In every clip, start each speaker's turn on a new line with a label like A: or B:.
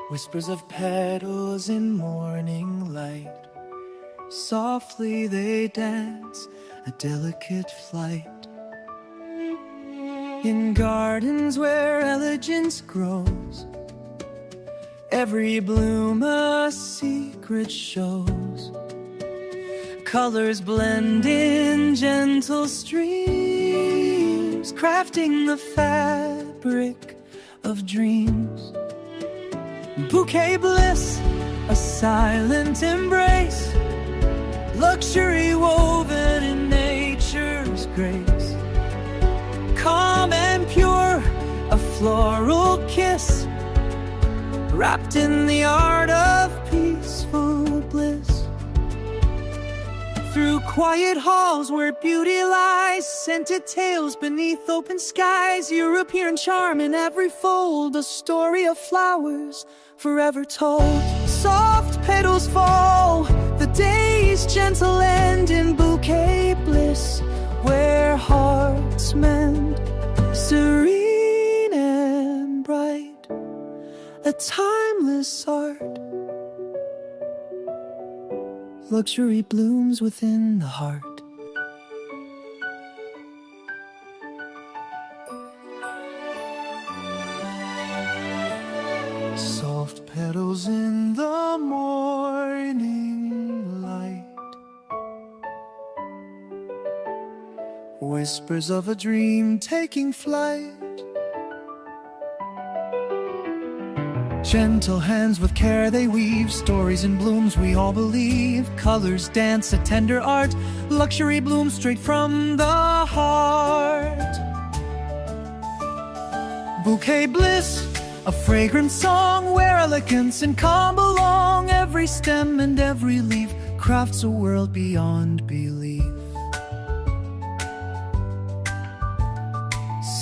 A: Whispers of petals in morning light, softly they dance a delicate flight. In gardens where elegance grows, every bloom a secret shows. Colors blend in gentle streams, crafting the fabric of dreams. Bouquet bliss, a silent embrace, luxury woven in nature's grace. Calm and pure, a floral kiss, wrapped in the art of peaceful bliss. Through quiet halls where beauty lies, scented tales beneath open skies, European charm in every fold, a story of flowers forever told. Soft petals fall, the day's gentle end in bouquet bliss, where hearts mend, serene and bright, a timeless art. Luxury blooms within the heart. Soft petals in the morning light, whispers of a dream taking flight. Gentle hands with care they weave, stories in blooms we all believe. Colors dance a tender art, luxury blooms straight from the heart. Bouquet bliss, a fragrant song where elegance and calm belong. Every stem and every leaf crafts a world beyond belief.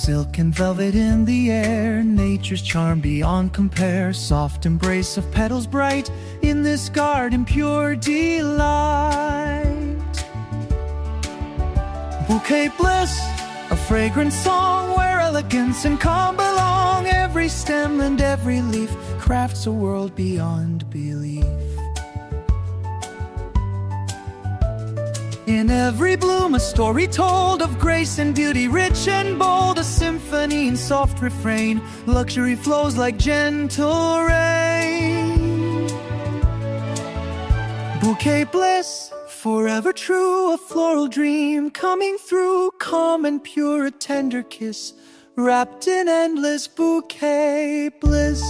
A: Silk and velvet in the air, nature's charm beyond compare. Soft embrace of petals bright, in this garden pure delight. Bouquet bliss, a fragrant song where elegance and calm belong. Every stem and every leaf crafts a world beyond belief. In every bloom a story told of grace and beauty, rich and bold, a symphony in soft refrain. Luxury flows like gentle rain. Bouquet bliss, forever true, a floral dream coming through. Calm and pure, a tender kiss, wrapped in endless bouquet bliss.